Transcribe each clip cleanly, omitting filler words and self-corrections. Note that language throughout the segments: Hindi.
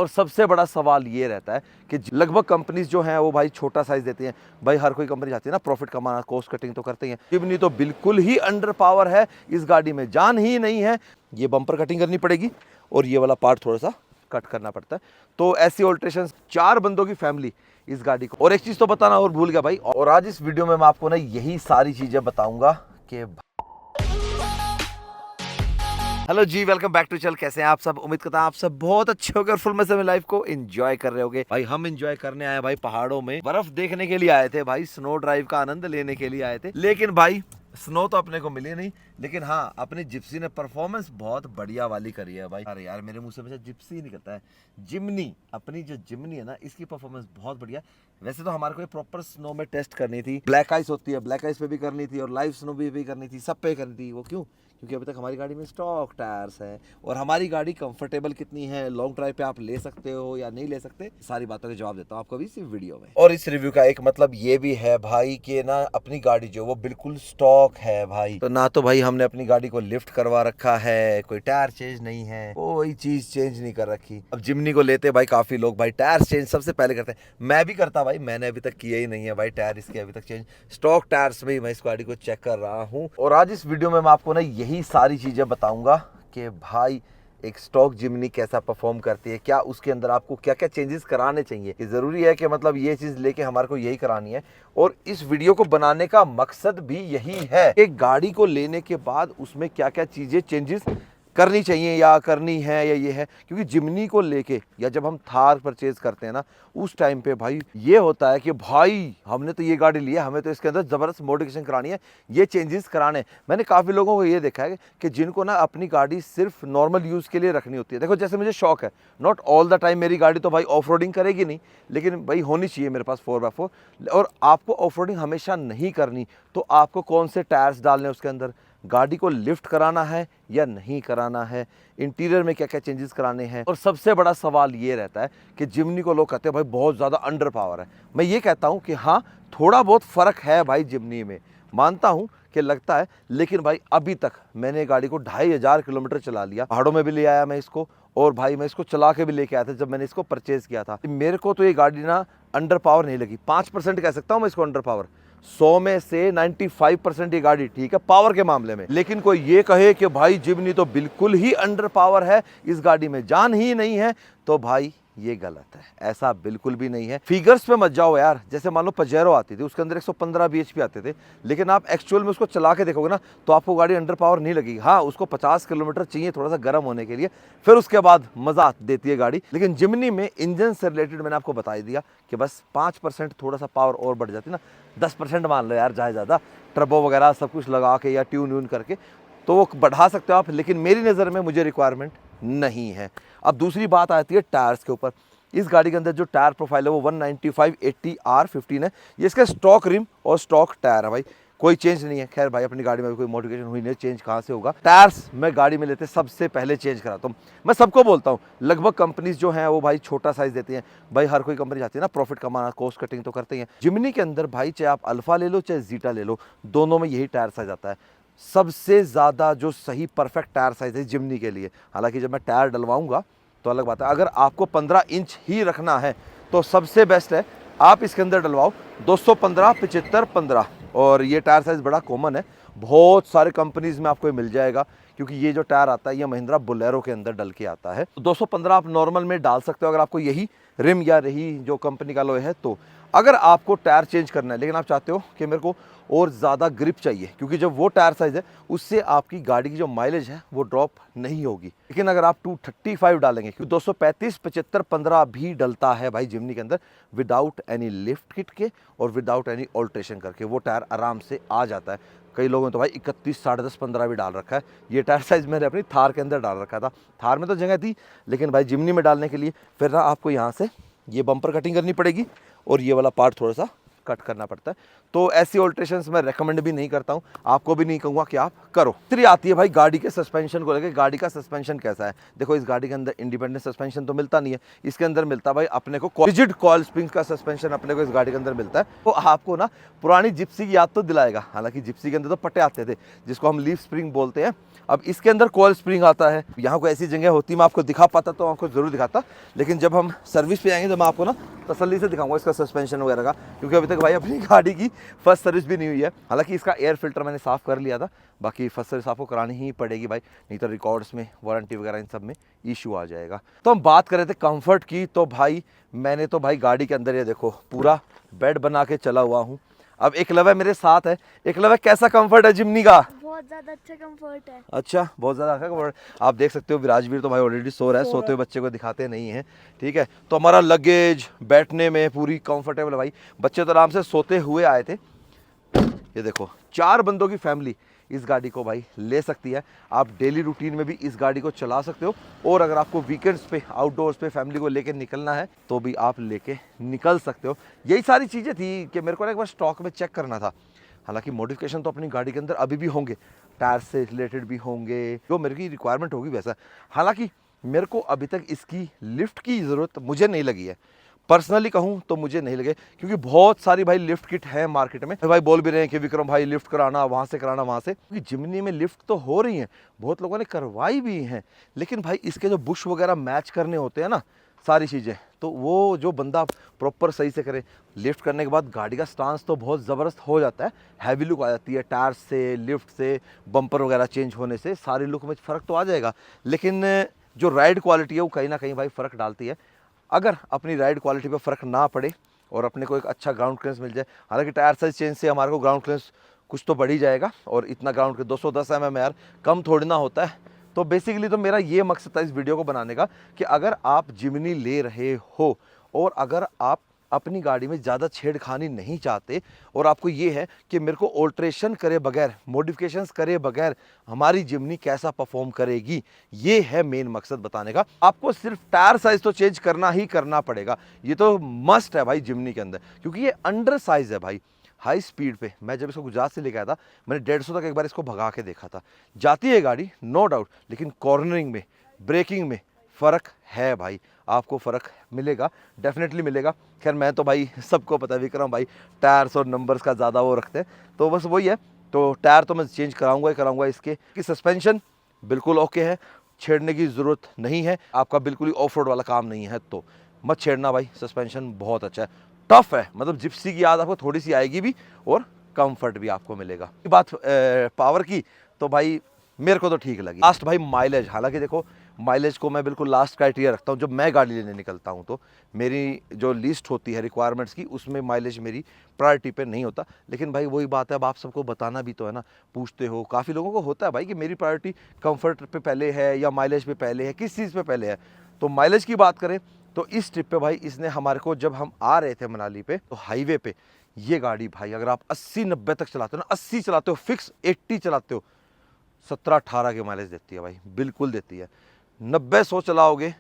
और सबसे बड़ा सवाल ये रहता है कि लगभग कंपनीज जो हैं वो भाई छोटा साइज देती हैं। भाई हर कोई कंपनी चाहती है ना प्रॉफिट कमाना, कॉस्ट कटिंग तो करते ही हैं। जिमनी तो बिल्कुल ही अंडर पावर है, इस गाड़ी में जान ही नहीं है। ये बम्पर कटिंग करनी पड़ेगी और ये वाला पार्ट थोड़ा सा कट करना पड़ता है। तो ऐसी ऑल्ट्रेशन 4 बंदों की फैमिली इस गाड़ी को। और एक चीज तो बताना और भूल गया भाई, और आज इस वीडियो में मैं आपको ना यही सारी चीजें बताऊंगा कि हेलो जी, वेलकम बैक टू चल। कैसे हैं आप सब? उम्मीद करता हूं आप सब बहुत अच्छे होंगे और फुल मजे में लाइफ को एंजॉय कर रहे होंगे। भाई हम एंजॉय करने आए भाई, पहाड़ों में बर्फ देखने के लिए आए थे भाई, स्नो ड्राइव का आनंद लेने के लिए आए थे। लेकिन भाई स्नो तो अपने को मिली नहीं, लेकिन हाँ अपनी जिप्सी ने परफॉर्मेंस बहुत बढ़िया वाली करी है भाई। अरे यार मेरे मुंह से हमेशा जिप्सी ही निकलता है, जिमनी। अपनी जो जिमनी है ना, इसकी परफॉर्मेंस बहुत बढ़िया। वैसे तो हमारे को प्रॉपर स्नो में टेस्ट करनी थी, ब्लैक आइस होती है, ब्लैक आइस पे भी करनी थी और लाइव स्नो भी करनी थी, सब पे करनी थी। वो क्यों? क्योंकि अभी तक हमारी गाड़ी में स्टॉक टायर्स हैं और हमारी गाड़ी कंफर्टेबल कितनी है, लॉन्ग ड्राइव पे आप ले सकते हो या नहीं ले सकते, सारी बातों के जवाब देता हूँ आपको अभी इस वीडियो में। और इस रिव्यू का एक मतलब ये भी है भाई कि ना अपनी गाड़ी जो वो बिल्कुल स्टॉक है भाई। तो ना तो भाई हमने अपनी गाड़ी को लिफ्ट करवा रखा है, कोई टायर चेंज नहीं है, कोई चीज चेंज नहीं कर रखी। अब जिमनी को लेते भाई काफी लोग भाई टायर चेंज सबसे पहले करते हैं। मैं भी करता भाई, मैंने अभी तक किया ही नहीं है भाई टायर इसके अभी तक चेंज। स्टॉक टायर्स में ही मैं इस गाड़ी को चेक कर रहा हूँ। और आज इस वीडियो में मैं आपको ना यही सारी चीजें बताऊंगा कि भाई एक स्टॉक जिमनी कैसा परफॉर्म करती है, क्या उसके अंदर आपको क्या क्या चेंजेस कराने चाहिए। ये जरूरी है कि मतलब ये चीज लेके हमारे को यही करानी है। और इस वीडियो को बनाने का मकसद भी यही है कि गाड़ी को लेने के बाद उसमें क्या क्या चीजें चेंजेस करनी चाहिए या करनी है या ये है। क्योंकि जिमनी को लेके या जब हम थार परचेज करते हैं ना, उस टाइम पे भाई ये होता है कि भाई हमने तो ये गाड़ी ली है, हमें तो इसके अंदर जबरदस्त मॉडिफिकेशन करानी है, ये चेंजेस कराने। मैंने काफ़ी लोगों को ये देखा है कि जिनको ना अपनी गाड़ी सिर्फ नॉर्मल यूज़ के लिए रखनी होती है। देखो जैसे मुझे शौक है, नॉट ऑल द टाइम मेरी गाड़ी तो भाई ऑफ रोडिंग करेगी नहीं, लेकिन भाई होनी चाहिए मेरे पास 4x4। और आपको ऑफ रोडिंग हमेशा नहीं करनी, तो आपको कौन से टायर्स डालने उसके अंदर, गाड़ी को लिफ्ट कराना है या नहीं कराना है, इंटीरियर में क्या क्या चेंजेस कराने हैं। और सबसे बड़ा सवाल ये रहता है कि जिमनी को लोग कहते हैं भाई बहुत ज़्यादा अंडर पावर है। मैं ये कहता हूँ कि हाँ थोड़ा बहुत फ़र्क है भाई जिमनी में, मानता हूँ कि लगता है। लेकिन भाई अभी तक मैंने गाड़ी को 2500 किलोमीटर चला लिया, पहाड़ों में भी ले आया मैं इसको, और भाई मैं इसको चला के भी लेके आया था जब मैंने इसको परचेज़ किया था। मेरे को तो ये गाड़ी ना अंडर पावर नहीं लगी। 5% कह सकता हूँ मैं इसको अंडर पावर। 100 में से 95% ये गाड़ी ठीक है पावर के मामले में। लेकिन कोई ये कहे कि भाई जिमनी तो बिल्कुल ही अंडर पावर है, इस गाड़ी में जान ही नहीं है, तो भाई ये गलत है। ऐसा बिल्कुल भी नहीं है। फिगर्स पे मत जाओ यार। जैसे मान लो पजेरो आती थी, उसके अंदर 115 bhp आते थे, लेकिन आप एक्चुअल में उसको चला के देखोगे ना तो आपको गाड़ी अंडर पावर नहीं लगेगी। हाँ उसको 50 किलोमीटर चाहिए थोड़ा सा गर्म होने के लिए, फिर उसके बाद मजा देती है गाड़ी। लेकिन जिमनी में इंजन से रिलेटेड मैंने आपको बता ही दिया कि बस 5% थोड़ा सा पावर और बढ़ जाती ना, 10% मान लो यार जाए ज़्यादा, टर्बो वगैरह सब कुछ लगा के या ट्यून व्यून करके तो वो बढ़ा सकते हो आप। लेकिन मेरी नज़र में मुझे रिक्वायरमेंट नहीं है। अब दूसरी बात आती है टायर्स के ऊपर। इस गाड़ी के अंदर जो टायर प्रोफाइल है वो 195/80R15 है। ये इसका स्टॉक रिम और स्टॉक टायर है भाई, कोई चेंज नहीं है। खैर भाई अपनी गाड़ी में कोई मॉडिफिकेशन हुई नहीं, चेंज कहाँ से होगा। टायर्स मैं गाड़ी में लेते सबसे पहले चेंज कराता हूँ। मैं सबको बोलता हूँ, लगभग कंपनीज जो हैं वो भाई छोटा साइज देती हैं। भाई हर कोई कंपनी चाहती है ना प्रॉफिट कमाना, कॉस्ट कटिंग तो करते ही हैं। जिमनी के अंदर भाई चाहे आप अल्फा ले लो चाहे जीटा ले लो, दोनों में यही टायर साइज आता है। सबसे ज़्यादा जो सही परफेक्ट टायर साइज है जिमनी के लिए। हालांकि जब मैं टायर डलवाऊंगा तो अलग बात है। अगर आपको 15 इंच ही रखना है तो सबसे बेस्ट है आप इसके अंदर डलवाओ 215 75 15। और ये टायर साइज़ बड़ा कॉमन है, बहुत सारे कंपनीज़ में आपको ये मिल जाएगा। क्योंकि ये जो टायर आता है ये महिंद्रा बोलेरो के अंदर डल के आता है। 215 आप नॉर्मल में डाल सकते हो अगर आपको यही रिम या रही जो कंपनी का लोहे है तो। अगर आपको टायर चेंज करना है लेकिन आप चाहते हो कि मेरे को और ज़्यादा ग्रिप चाहिए, क्योंकि जब वो टायर साइज़ है उससे आपकी गाड़ी की जो माइलेज है वो ड्रॉप नहीं होगी। लेकिन अगर आप 235 डालेंगे, क्योंकि 235 75 15 भी डलता है भाई जिमनी के अंदर, विदाउट एनी लिफ्ट किट के और विदाउट एनी ऑल्ट्रेशन करके वो टायर आराम से आ जाता है। कई लोगों ने तो भाई 31 साढ़े 10 15 भी डाल रखा है। ये टायर साइज़ मैंने अपनी थार के अंदर डाल रखा था। थार में तो जगह थी, लेकिन भाई जिमनी में डालने के लिए फिर ना आपको यहाँ से ये बम्पर कटिंग करनी पड़ेगी और ये वाला पार्ट थोड़ा सा कट करना पड़ता है। तो ऐसी ऑल्ट्रेशंस मैं रेकमेंड भी नहीं करता हूँ, आपको भी नहीं कहूँगा कि आप करो। तीसरी आती है भाई गाड़ी के सस्पेंशन को लेकर। गाड़ी का सस्पेंशन कैसा है, देखो इस गाड़ी के अंदर इंडिपेंडेंट सस्पेंशन तो मिलता नहीं है, इसके अंदर मिलता है भाई अपने को रिजिड कॉइल स्प्रिंग्स का सस्पेंशन अपने को इस गाड़ी के अंदर मिलता है। तो आपको ना पुरानी जिप्सी की याद तो दिलाएगा, हालांकि जिप्सी के अंदर तो पट्टे आते थे जिसको हम लीफ स्प्रिंग बोलते हैं, अब इसके अंदर कॉइल स्प्रिंग आता है। यहाँ कोई ऐसी जगह होती मैं आपको दिखा पाता तो आपको जरूर दिखाता, लेकिन जब हम सर्विस पे आएंगे तो मैं आपको ना तसल्ली से दिखाऊंगा इसका सस्पेंशन वगैरह का, क्योंकि अभी तक भाई अपनी गाड़ी की फर्स्ट सर्विस भी नहीं हुई है। हालांकि इसका एयर फिल्टर मैंने साफ़ कर लिया था, बाकी फर्स्ट सर्विस आपको करानी ही पड़ेगी भाई, नहीं तो रिकॉर्ड्स में वारंटी वगैरह इन सब में इशू आ जाएगा। तो हम बात कर रहे थे कंफर्ट की, तो भाई मैंने तो भाई गाड़ी के अंदर ये देखो पूरा बेड बना के चला हुआ हूँ। अब एकलव्य मेरे साथ है। एकलव्य कैसा कंफर्ट है जिम्नी का? बहुत ज्यादा अच्छा कंफर्ट है। अच्छा, बहुत ज़्यादा अच्छा कंफर्ट। आप देख सकते हो विराजवीर तो भाई ऑलरेडी सो रहा है, सोते हुए बच्चे को दिखाते नहीं हैं, ठीक है। तो हमारा लगेज बैठने में पूरी कंफर्टेबल है भाई। बच्चे तो आराम से सोते हुए आए थे। ये देखो 4 बंदों की फैमिली इस गाड़ी को भाई ले सकती है। आप डेली रूटीन में भी इस गाड़ी को चला सकते हो, और अगर आपको वीकेंड्स पे आउटडोर्स पे फैमिली को लेके निकलना है तो भी आप लेके निकल सकते हो। यही सारी चीज़ें थी कि मेरे को ना एक बार स्टॉक में चेक करना था। हालांकि मॉडिफिकेशन तो अपनी गाड़ी के अंदर अभी भी होंगे, टायर से रिलेटेड भी होंगे, जो मेरे की रिक्वायरमेंट होगी वैसा। हालांकि मेरे को अभी तक इसकी लिफ्ट की ज़रूरत मुझे नहीं लगी है, पर्सनली कहूँ तो मुझे नहीं लगे, क्योंकि बहुत सारी भाई लिफ्ट किट है मार्केट में। भाई बोल भी रहे हैं कि विक्रम भाई लिफ्ट कराना, वहाँ से कराना, वहाँ से, क्योंकि जिमनी में लिफ्ट तो हो रही हैं, बहुत लोगों ने करवाई भी हैं, लेकिन भाई इसके जो बुश वगैरह मैच करने होते हैं ना सारी चीज़ें, तो वो जो बंदा प्रॉपर सही से करे, लिफ्ट करने के बाद गाड़ी का स्टांस तो बहुत ज़बरदस्त हो जाता है, हैवी लुक आ जाती है। टायर से, लिफ्ट से, बम्पर वगैरह चेंज होने से सारी लुक में फ़र्क तो आ जाएगा, लेकिन जो राइड क्वालिटी है वो कहीं ना कहीं भाई फ़र्क डालती है। अगर अपनी राइड क्वालिटी पे फ़र्क ना पड़े और अपने को एक अच्छा ग्राउंड क्लियरेंस मिल जाए, हालांकि टायर साइज चेंज से हमारे को ग्राउंड क्लियरेंस कुछ तो बढ़ ही जाएगा, और इतना ग्राउंड के 210 mm यार कम थोड़ी ना होता है। तो बेसिकली तो मेरा ये मकसद था इस वीडियो को बनाने का कि अगर आप जिमनी ले रहे हो और अगर आप अपनी गाड़ी में ज़्यादा छेड़खानी नहीं चाहते, और आपको ये है कि मेरे को ऑल्ट्रेशन करे बगैर, मॉडिफिकेशंस करे बगैर हमारी जिमनी कैसा परफॉर्म करेगी, ये है मेन मकसद बताने का। आपको सिर्फ टायर साइज तो चेंज करना ही करना पड़ेगा, ये तो मस्ट है भाई जिमनी के अंदर, क्योंकि ये अंडर साइज है भाई। हाई स्पीड पे मैं जब इसको गुजरात से लेके आया था, मैंने 150 तक एक बार इसको भगा के देखा था। जाती है गाड़ी नो डाउट, लेकिन कॉर्नरिंग में, ब्रेकिंग में फ़र्क है भाई, आपको फ़र्क मिलेगा, डेफिनेटली मिलेगा। खैर मैं तो भाई सबको पता है विक्रम भाई टायर्स और नंबर्स का ज़्यादा वो रखते हैं, तो बस वही है। तो टायर तो मैं चेंज कराऊंगा ही कराऊंगा इसके, कि सस्पेंशन बिल्कुल ओके है, छेड़ने की ज़रूरत नहीं है। आपका बिल्कुल ही ऑफ रोड वाला काम नहीं है तो मत छेड़ना भाई, सस्पेंशन बहुत अच्छा है, टफ है, मतलब जिप्सी की याद आपको थोड़ी सी आएगी भी और कंफर्ट भी आपको मिलेगा। बात पावर की, तो भाई मेरे को तो ठीक लगी। लास्ट भाई माइलेज, हालांकि देखो माइलेज को मैं बिल्कुल लास्ट क्राइटेरिया रखता हूँ जब मैं गाड़ी लेने निकलता हूँ, तो मेरी जो लिस्ट होती है रिक्वायरमेंट्स की उसमें माइलेज मेरी प्रायोरिटी पे नहीं होता। लेकिन भाई वही बात है, अब आप सबको बताना भी तो है ना, पूछते हो, काफ़ी लोगों को होता है भाई कि मेरी प्रायोरिटी कंफर्ट पे पहले है या माइलेज पे पहले है, किस चीज़ पे पहले है। तो माइलेज की बात करें तो इस ट्रिप पे भाई इसने हमारे को, जब हम आ रहे थे मनाली पे, तो हाईवे पे ये गाड़ी भाई अगर आप 80-90 तक चलाते हो ना, 80 चलाते हो फिक्स, 80 चलाते हो, 17-18 की माइलेज देती है भाई, बिल्कुल देती है। 90-100 चलाओगे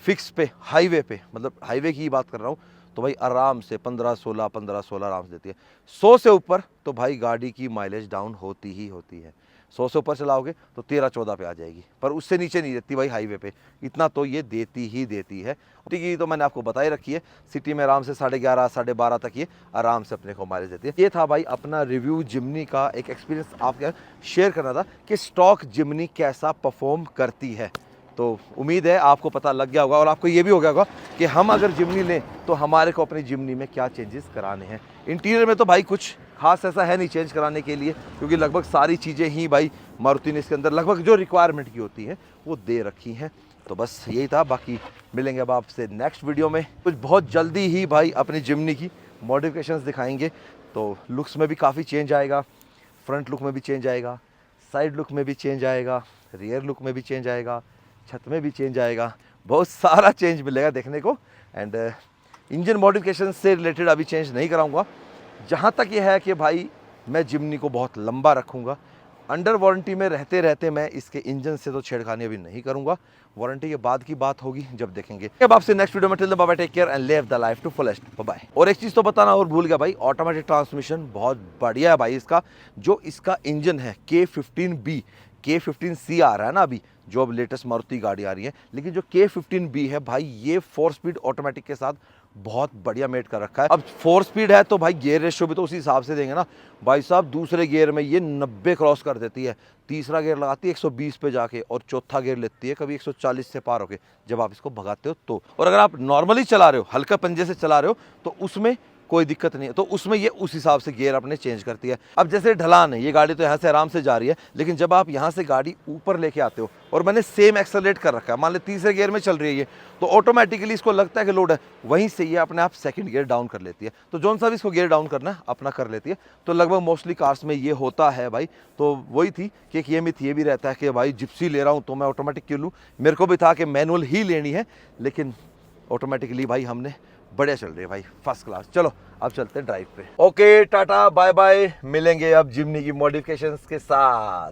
फिक्स पे, हाईवे पे, मतलब हाईवे की ही बात कर रहा हूँ, तो भाई आराम से 15-16 आराम से देती है। 100 से ऊपर तो भाई गाड़ी की माइलेज डाउन होती ही होती है। 100 से ऊपर चलाओगे तो 13-14 पे आ जाएगी, पर उससे नीचे नहीं देती भाई हाईवे पे, इतना तो ये देती ही देती है। ठीक है, तो मैंने आपको बताई रखी है, सिटी में आराम से 11:30 12:30 तक ये आराम से अपने को माइलेज देती है। ये था भाई अपना रिव्यू जिमनी का, एक एक्सपीरियंस आपके शेयर करना था कि स्टॉक जिमनी कैसा परफॉर्म करती है। तो उम्मीद है आपको पता लग गया होगा, और आपको ये भी हो गया होगा कि हम अगर जिमनी लें तो हमारे को अपनी जिमनी में क्या चेंजेस कराने हैं। इंटीरियर में तो भाई कुछ खास ऐसा है नहीं चेंज कराने के लिए, क्योंकि लगभग सारी चीज़ें ही भाई मारुति ने इसके अंदर लगभग जो रिक्वायरमेंट की होती है वो दे रखी हैं। तो बस यही था, बाकी मिलेंगे अब आपसे नेक्स्ट वीडियो में। कुछ बहुत जल्दी ही भाई अपनी जिमनी की मॉडिफिकेशंस दिखाएंगे, तो लुक्स में भी काफ़ी चेंज आएगा, फ्रंट लुक में भी चेंज आएगा, साइड लुक में भी चेंज आएगा, रियर लुक में भी चेंज आएगा, छत में भी चेंज आएगा, बहुत सारा चेंज मिलेगा देखने को। एंड इंजन मॉडिफिकेशन से रिलेटेड अभी चेंज नहीं कराऊंगा। जहाँ तक ये है कि भाई मैं जिमनी को बहुत लंबा रखूँगा, अंडर वारंटी में रहते रहते मैं इसके इंजन से तो छेड़खानी अभी नहीं करूंगा, वारंटी के बाद की बात होगी जब देखेंगे। अब आपसे नेक्स्ट वीडियो में, till then bye bye, take care and live the life to fullest, bye bye. और एक चीज तो बताना और भूल गया भाई, ऑटोमेटिक ट्रांसमिशन बहुत बढ़िया है भाई इसका। जो इसका इंजन है K15B, K15C आ रहा है ना अभी, जो अब लेटेस्ट मारुति गाड़ी आ रही है, लेकिन जो K15B है भाई, ये 4 स्पीड ऑटोमेटिक के साथ बहुत बढ़िया मेट कर रखा है। अब 4 स्पीड है तो भाई गियर रेशियो भी तो उसी हिसाब से देंगे ना भाई साहब। दूसरे गियर में ये 90 क्रॉस कर देती है, तीसरा गियर लगाती है 120 पे जाके, और चौथा गियर लेती है कभी 140 से पार होके जब आप इसको भगाते हो तो। और अगर आप नॉर्मली चला रहे हो, हल्का पंजे से चला रहे हो, तो उसमें कोई दिक्कत नहीं है, तो उसमें ये उस हिसाब से गियर अपने चेंज करती है। अब जैसे ढलान है, ये गाड़ी तो यहाँ से आराम से जा रही है, लेकिन जब आप यहाँ से गाड़ी ऊपर लेके आते हो और मैंने सेम एक्सेलरेट कर रखा है, मान लो तीसरे गियर में चल रही है ये, तो ऑटोमेटिकली इसको लगता है कि लोड है, वहीं से ये अपने आप सेकंड गियर डाउन कर लेती है। तो जौन सा भी इसको गियर डाउन करना है अपना कर लेती है। तो लगभग मोस्टली कार्स में ये होता है भाई। तो वही थी कि एक ये मिथ ये भी रहता है कि भाई जिप्सी ले रहा हूँ तो मैं ऑटोमेटिक क्यों लूँ। मेरे को भी था कि मैनुअल ही लेनी है, लेकिन ऑटोमेटिकली भाई हमने बढ़िया चल रही है भाई, फर्स्ट क्लास। चलो अब चलते हैं ड्राइव पे। ओके टाटा बाय बाय, मिलेंगे अब जिमनी की मॉडिफिकेशंस के साथ।